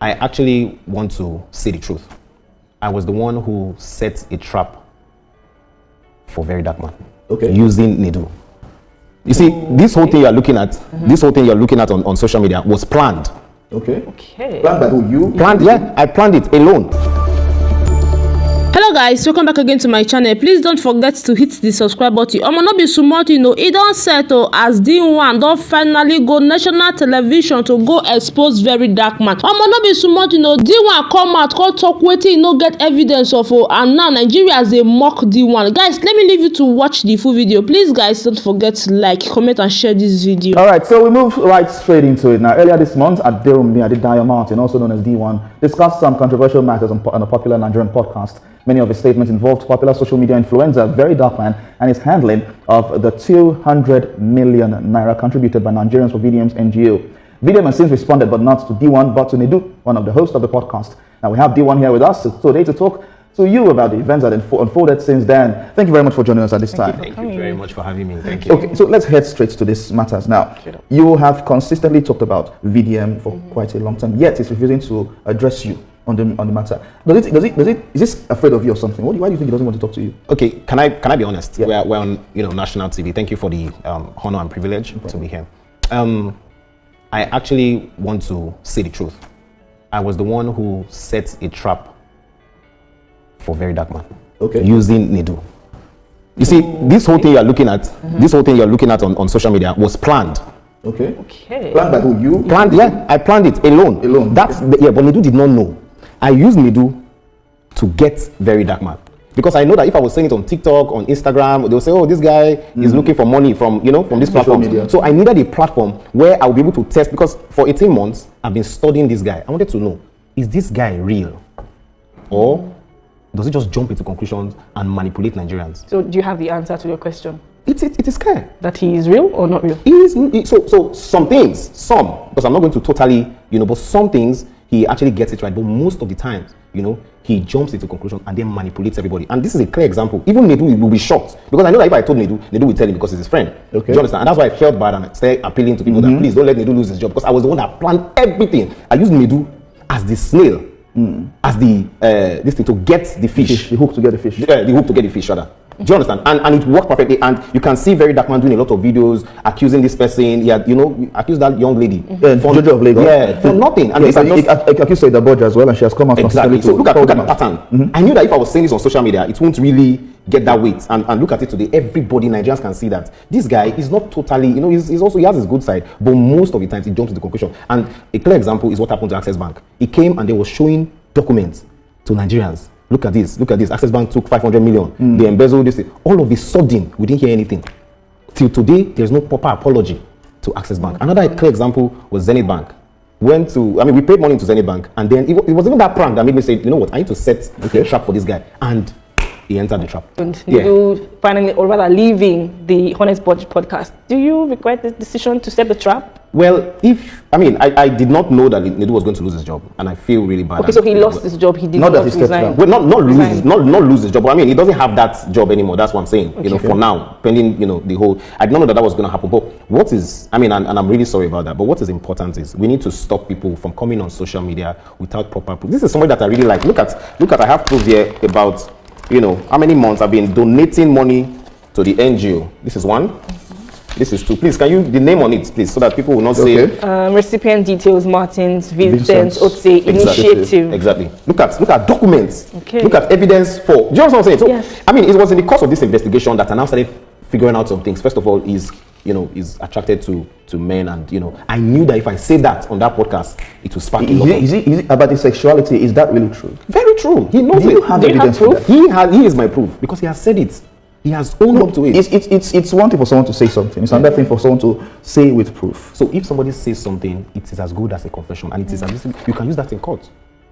I actually want to say the truth. I was the one who set a trap for Verydarkman. Okay. Using Nedu. You see, this whole thing you're looking at, on social media was planned. Okay. Okay. Planned by who? You? Planned, yeah. I planned it alone. Hello guys, welcome back again to my channel. Please don't forget to hit the subscribe button. Not be smart, it don't settle as Deeone don't finally go national television to go expose Verydarkman. Not be smart, Deeone come out, call talk waiting, no get evidence of and now Nigeria as they mock Deeone. Guys, let me leave you to watch the full video. Please guys, don't forget to like, comment and share this video. Alright, so we move right straight into it. Now, earlier this month at Deeone, also known as Deeone, discussed some controversial matters on a popular Nigerian podcast. Many of his statements involved popular social media influencer Verydarkman and his handling of the 200 million naira contributed by Nigerians for VDM's NGO. VDM has since responded, but not to Deeone, but to Nedu, one of the hosts of the podcast. Now we have Deeone here with us today to talk to you about the events that unfolded since then. Thank you very much for joining us at this time. Thank you very much for having me. Thank you. Okay, so let's head straight to this matters now. You have consistently talked about VDM for quite a long time, yet it's refusing to address you on the matter. Is this afraid of you or something? Why do you think he doesn't want to talk to you? Okay, can I be honest? Yeah. We're on national TV. Thank you for the honor and privilege to be here. I actually want to say the truth. I was the one who set a trap for Verydarkman. Okay. Using Nedu. You see, this whole thing you're looking at, on social media was planned. Okay. Okay. Planned by who? You? Planned, yeah. I planned it alone. Alone. But Nedu did not know. I used Nedu to get Verydarkman. Because I know that if I was saying it on TikTok, on Instagram, they'll say, oh, this guy is looking for money from this platform. Media. So I needed a platform where I'll be able to test, because for 18 months, I've been studying this guy. I wanted to know, is this guy real? Or does he just jump into conclusions and manipulate Nigerians? So do you have the answer to your question? It is clear. That he is real or not real? So some things, because I'm not going to totally, but some things, he actually gets it right. But most of the times, he jumps into conclusion and then manipulates everybody. And this is a clear example. Even Nedu will be shocked. Because I know that if I told Nedu will tell him because he's his friend. Okay. Do you understand? And that's why I felt bad and I started appealing to people that please don't let Nedu lose his job. Because I was the one that planned everything. I used Nedu as the snail. As this thing to get the fish. The hook to get the fish. The hook to get the fish, rather. Do you understand? And it worked perfectly. And you can see Verydarkman doing a lot of videos accusing this person. He had, accused that young lady. Jojo of Lagos. Yeah, for nothing. And I accused Saida Borja as well, and she has come out. Exactly. So look at the pattern. I knew that if I was saying this on social media, it won't really get that weight. And look at it today. Everybody, Nigerians can see that this guy is not totally, he has his good side, but most of the times he jumps to the conclusion. And a clear example is what happened to Access Bank. He came and they were showing documents to Nigerians. Look at this. Access Bank took 500 million. They embezzled this thing. All of a sudden, we didn't hear anything. Till today, there's no proper apology to Access Bank. Another clear example was Zenith Bank. We paid money to Zenith Bank, and then it was even that prank that made me say, you know what, I need to set a trap for this guy. And he entered the trap. And you finally, or rather leaving the Honest Budget podcast, do you regret the decision to set the trap? Well, I did not know that Nedu was going to lose his job, and I feel really bad. Okay, so he lost his job. He did not resign. Well, not lose his job. But he doesn't have that job anymore. That's what I'm saying. Okay. For now, pending the whole. I didn't know that was going to happen. But what is? And I'm really sorry about that. But what is important is we need to stop people from coming on social media without proper proof. This is somebody that I really like. Look at. I have proof here about how many months I've been donating money to the NGO. This is one. This is two. Please, can you the name on it, please, so that people will not say recipient details, Martins, Vincent, Otse, initiative. Exactly. Look at documents. Okay. Look at evidence for. Do you know what I'm saying? So yes. It was in the course of this investigation that I now started figuring out some things. First of all, is attracted to men, and I knew that if I say that on that podcast, it will spark. Is it about his sexuality? Is that really true? Very true. He knows it. You have evidence for that? He is my proof because he has said it. He has owned up to it. It's one thing for someone to say something. It's another thing for someone to say with proof. So if somebody says something, it is as good as a confession, and it is you can use that in court.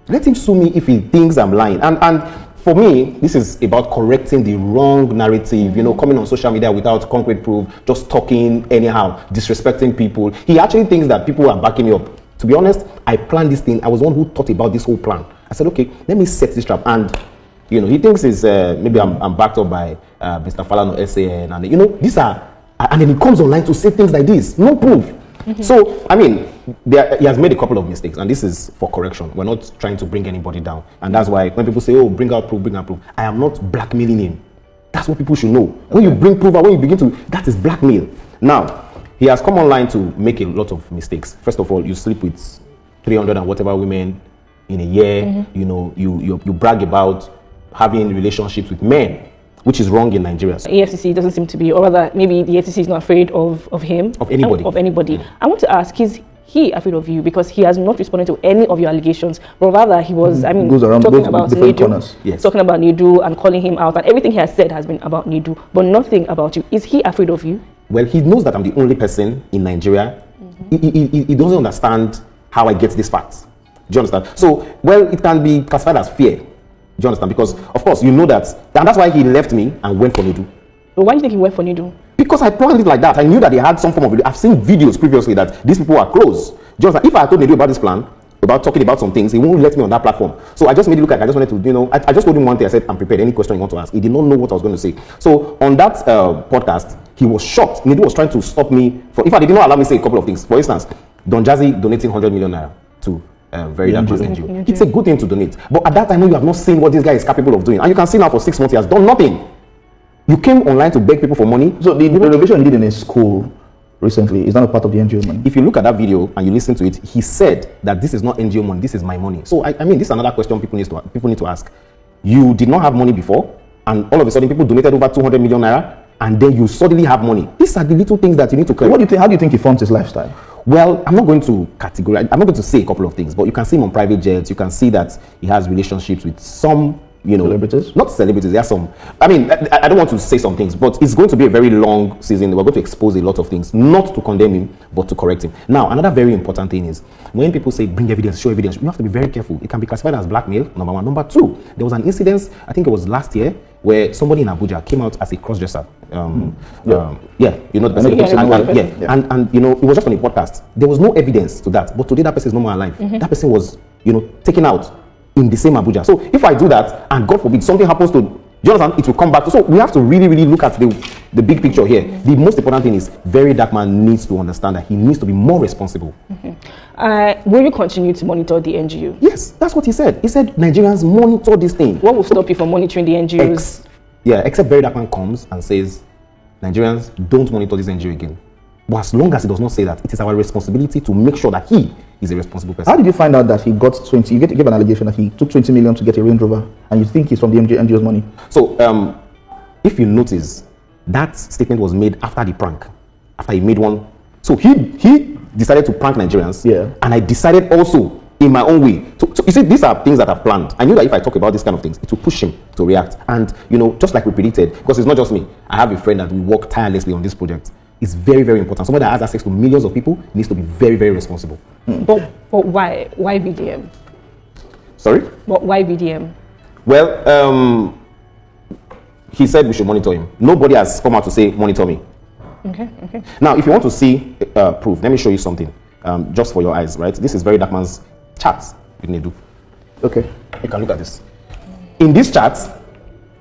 Let him sue me if he thinks I'm lying. And for me, this is about correcting the wrong narrative. Coming on social media without concrete proof, just talking anyhow, disrespecting people. He actually thinks that people are backing me up. To be honest, I planned this thing. I was the one who thought about this whole plan. I said, okay, let me set this trap. And he thinks it's maybe I'm backed up by Mr. Falano SAN, and these are, and then he comes online to say things like this, no proof. So he has made a couple of mistakes, and this is for correction. We're not trying to bring anybody down, and that's why when people say, "Oh, bring out proof," I am not blackmailing him. That's what people should know. When you bring proof, when you begin to, that is blackmail. Now, he has come online to make a lot of mistakes. First of all, you sleep with 300 and whatever women in a year. You know, you brag about having relationships with men, which is wrong in Nigeria. EFCC doesn't seem to be, or rather, maybe the EFCC is not afraid of him. Of anybody. Of anybody. I want to ask, is he afraid of you? Because he has not responded to any of your allegations, but rather he was, I mean, goes around talking about Nedu, yes. talking about Nedu and calling him out, and everything he has said has been about Nedu, but nothing about you. Is he afraid of you? Well, he knows that I'm the only person in Nigeria. He doesn't understand how I get these facts. Do you understand? So, well, it can be classified as fear. Do you understand? Because, of course, you know that, and that's why he left me and went for Nedu. But why do you think he went for Nedu? Because I planned it like that. I knew that they had some form of video. I've seen videos previously that these people are close. Do you understand? If I told Nedu about this plan, about talking about some things, he won't let me on that platform. So I just made it look like I just wanted to, you know, I just told him one thing. I said, I'm prepared. Any question you want to ask. He did not know what I was going to say. So on that podcast, he was shocked. Nedu was trying to stop me. If I did not allow me to say a couple of things. For instance, Don Jazzy donating 100 million naira to Verydarkman's NGO. It's a good thing to donate. But at that time, you have not seen what this guy is capable of doing. And you can see now for 6 months, he has done nothing. You came online to beg people for money. So the renovation he did in a school recently is not a part of the NGO money. If you look at that video and you listen to it, he said that this is not NGO money, this is my money. So I mean, this is another question people need to ask. You did not have money before, and all of a sudden people donated over 200 million naira, and then you suddenly have money. These are the little things that you need to clear. What do you think? How do you think he funds his lifestyle? Well, I'm not going to categorize. I'm not going to say a couple of things, but you can see him on private jets. You can see that he has relationships with some, you know, celebrities. Not celebrities. There are some. I mean, I don't want to say some things, but it's going to be a very long season. We're going to expose a lot of things, not to condemn him, but to correct him. Now, another very important thing is when people say bring evidence, show evidence, you have to be very careful. It can be classified as blackmail. Number one. Number two, there was an incident. I think it was last year, where somebody in Abuja came out as a cross-dresser. You know the person. And you know, it was just on a podcast. There was no evidence to that, but today that person is no more alive. That person was, you know, taken out in the same Abuja. So if I do that, and God forbid something happens to Jonathan, it will come back. So we have to really, really look at the big picture here. The most important thing is Verydarkman needs to understand that he needs to be more responsible. Will you continue to monitor the NGO? Yes, that's what he said. He said Nigerians monitor this thing. What will stop you from monitoring the NGOs? Except Verydarkman comes and says Nigerians don't monitor this NGO again. But as long as he does not say that, it is our responsibility to make sure that he is a responsible person. How did you find out that he got 20? You gave an allegation that he took 20 million to get a Range Rover, and you think he's from the NGO's money. So, if you notice, that statement was made after the prank. After he made one. So he decided to prank Nigerians. Yeah. And I decided also in my own way. So you see, these are things that I've planned. I knew that if I talk about these kind of things, it will push him to react. And, you know, just like we predicted, because it's not just me. I have a friend that we work tirelessly on this project. It's very, very important. Someone that has access to millions of people needs to be very, very responsible. But why VDM? Sorry? But why VDM? Well, he said we should monitor him. Nobody has come out to say monitor me. Okay. Now, if you want to see proof, let me show you something. Just for your eyes, right? This is Verydarkman's chats with Nedu. Okay. You can look at this. In this chat,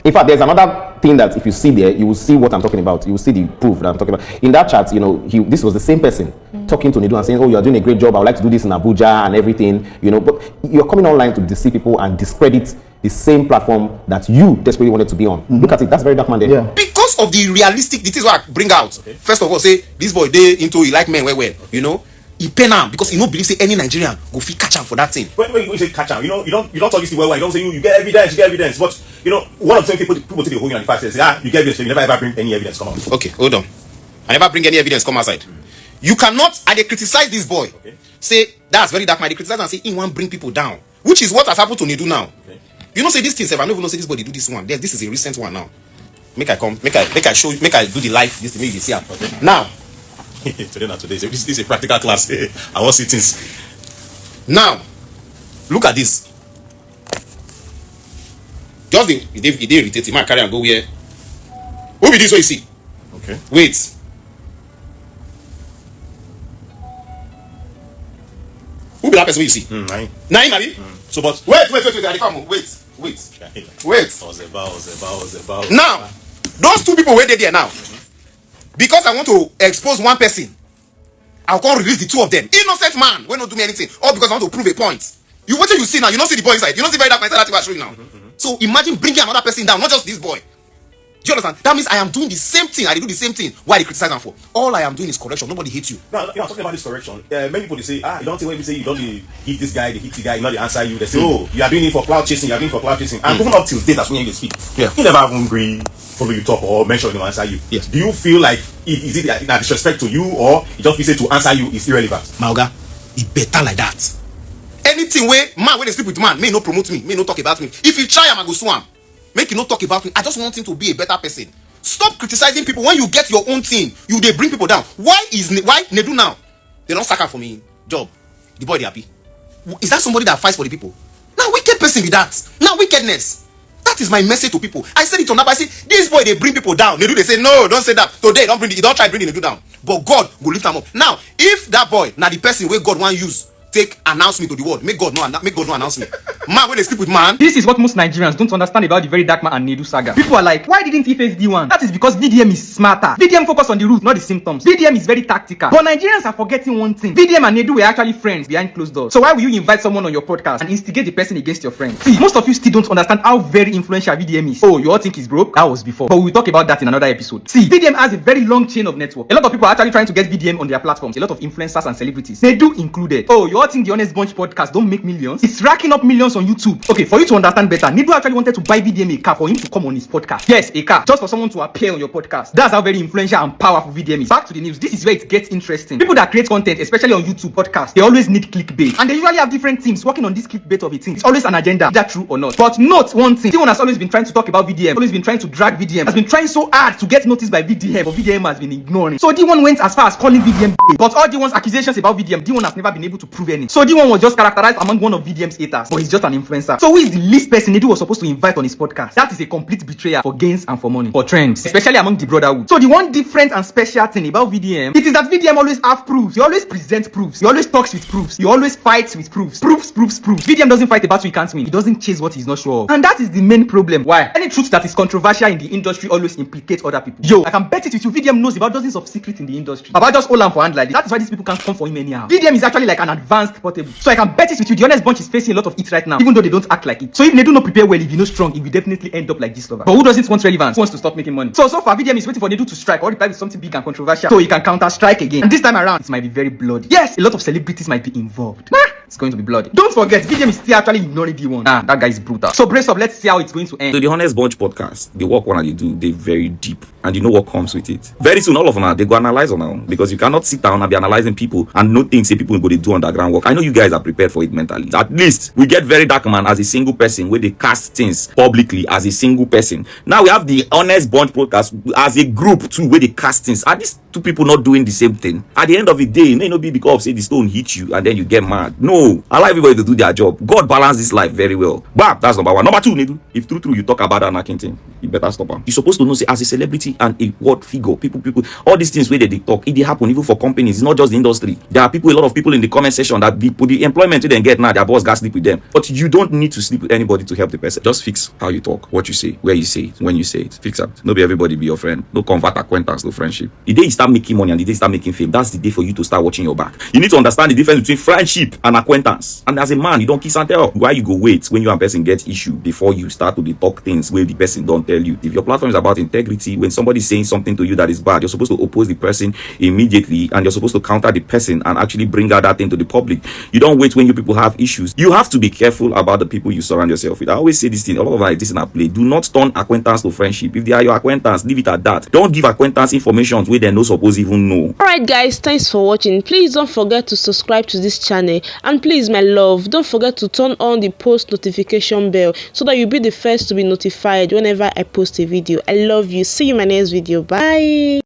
in fact, there's another thing that if you see there, you will see what I'm talking about. You will see the proof that I'm talking about. In that chat, you know, this was the same person talking to Nedu and saying, oh, you're doing a great job. I would like to do this in Abuja and everything, you know. But you're coming online to deceive people and discredit the same platform that you desperately wanted to be on. Look at it. That's Verydarkman there. Yeah. Because of the realistic, this is what I bring out. Okay. First of all, say, this boy, he like men well, you know. He pen him because he don't believe say any Nigerian go fit catch him for that thing. When you say catch him, you don't talk this thing well. You don't say you get evidence. But you know, one of the things people take the whole you and the fact says, you get evidence, you never ever bring any evidence come out. Okay, hold on. I never bring any evidence come outside. You cannot, and they criticize this boy. Okay. Say that's Verydarkman. They criticize and say he want bring people down, which is what has happened to Nedu now. Okay. You know, say this thing, I don't even know say this body do this one. This is a recent one now. Make I show you, make I do the live this thing, make you see him. Okay. Now. Today. This is a practical class. I want see things. Now, look at this. Just the they irritate him. I carry and go here. Who be this way you see? Okay. Wait. Who be that person you see? Nine. Nine, Abi? So, but wait. I come. Wait. Ozeba. Now, those two people waited there now. Because I want to expose one person. I'll come release the two of them. Innocent man, will not do me anything. All because I want to prove a point. You what you see now, you don't see the boy inside. You don't see Verydarkman inside that thing I show you now. So imagine bringing another person down, not just this boy. Do you understand? That means I am doing the same thing. I do the same thing. Why they criticize them for? All I am doing is correction. Nobody hates you. Now, I'm talking about this correction. Many people they say, you don't think when you say you don't hit this guy, they hit the guy, you know they answer you. They say, oh, you are doing it for cloud chasing. You are doing it for cloud chasing. And even up till date, as when you speak, he never even agree, follow you talk or mention him answer you. Yes. Do you feel like is it a disrespect to you, or you just feel say to answer you is irrelevant? Mauga, it better like that. Anything where man when they sleep with man, may not promote me, may not talk about me. If you try, I'm go swam. Make you not talk about me. I just want him to be a better person. Stop criticizing people. When you get your own thing, they bring people down. Why Nedu now? They don't sack her for me job. The boy they happy. Is that somebody that fights for the people? Now wicked person with that. Now wickedness. That is my message to people. I said it on that. I say this boy they bring people down. Nedu they say no, don't say that. Today don't try bringing Nedu down. But God will lift them up. Now if that boy now the person where God want use take announce me to the world, make God no announce me. Man when they sleep with man. This is what most Nigerians don't understand about the Verydarkman and Nedu saga. People are like, why didn't he face D1? That is because VDM is smarter. VDM focus on the root, not the symptoms. VDM is very tactical. But Nigerians are forgetting one thing. VDM and Nedu were actually friends behind closed doors. So why will you invite someone on your podcast and instigate the person against your friend? See, most of you still don't understand how very influential VDM is. Oh, you all think he's broke? That was before. But we will talk about that in another episode. See, VDM has a very long chain of network. A lot of people are actually trying to get VDM on their platforms. A lot of influencers and celebrities. Nedu included. Oh, you all think the Honest Bunch podcast don't make millions? It's racking up millions on YouTube. Okay, for you to understand better, Nedu actually wanted to buy VDM a car for him to come on his podcast. Yes, a car. Just for someone to appear on your podcast. That's how very influential and powerful VDM is. Back to the news. This is where it gets interesting. People that create content, especially on YouTube podcasts, they always need clickbait. And they usually have different teams working on this clickbait of a thing. It's always an agenda, is that true or not? But note one thing. Deeone has always been trying to talk about VDM. Always been trying to drag VDM. Has been trying so hard to get noticed by VDM, but VDM has been ignoring. So Deeone went as far as calling VDM gay. But all Deeone's accusations about VDM, Deeone has never been able to prove any. So Deeone was just characterized among one of VDM's haters, but he's just an influencer. So who is the least person Nedu was supposed to invite on his podcast? That is a complete betrayal for gains and for money, for trends, especially among the brotherhood. So the one different and special thing about VDM, it is that VDM always have proofs. He always presents proofs. He always talks with proofs. He always fights with proofs. Proofs. VDM doesn't fight a battle he can't win. He doesn't chase what he's not sure of. And that is the main problem. Why? Any truth that is controversial in the industry always implicates other people. Yo, I can bet it with you, VDM knows about dozens of secrets in the industry. About just hold on for hand like this. That is why these people can't come for him anyhow. VDM is actually like an advanced portable. So I can bet it with you, the Honest Bunch is facing a lot of it right now, even though they don't act like it. So if Nedu not prepare well, if you know strong, he will definitely end up like this lover. But who doesn't want relevance? Who wants to stop making money? So far, VDM is waiting for Nedu to strike or reply with something big and controversial, so he can counter strike again. And this time around, it might be very bloody. Yes, a lot of celebrities might be involved. It's going to be bloody. Don't forget, VDM is still actually ignoring Deeone. That guy is brutal. So brace up, let's see how it's going to end. So the Honest Bunch podcast, the work one they do, they very deep, and you know what comes with it. Very soon, all of them they go analyze on them, because you cannot sit down and be analyzing people and not think say people go to do underground work. I know you guys are prepared for it mentally. At least we get Verydarkman as a single person where they cast things publicly as a single person. Now we have the Honest Bunch podcast as a group too, where they cast things. Are these two people not doing the same thing? At the end of the day, it may not be because say the stone hit you and then you get mad. No, allow everybody to do their job. God balance this life very well. Bam, that's number one. Number two, Nedu, if true you talk about that knocking thing, you better stop them. You're supposed to know say as a celebrity and a word figure, people, all these things where they talk, it they happen even for companies. It's not just the industry. There are people, a lot of people in the comment section that the employment they get now, their boss got sleep with them. But you don't need to sleep with anybody to help the person. Just fix how you talk, what you say, where you say it, when you say it. Fix it. No be everybody be your friend. No convert acquaintance to friendship. The day you start making money and the day you start making fame, that's the day for you to start watching your back. You need to understand the difference between friendship and acquaintance. And as a man, you don't kiss and tell. Why you go wait when you and person get issue before you start to talk things where the person don't tell you? If your platform is about integrity, when somebody's saying something to you that is bad, you're supposed to oppose the person immediately, and you're supposed to counter the person and actually bring out that thing to the public. You don't wait when you people have issues. You have to be careful about the people you surround yourself with. I always say this thing, a lot of like this in a play. Do not turn acquaintance to friendship. If they are your acquaintance, leave it at that. Don't give acquaintance information where they're not supposed to even know. Alright guys, thanks for watching. Please don't forget to subscribe to this channel, and please my love, don't forget to turn on the post notification bell so that you'll be the first to be notified whenever I post a video. I love you. See you in my next video. Bye.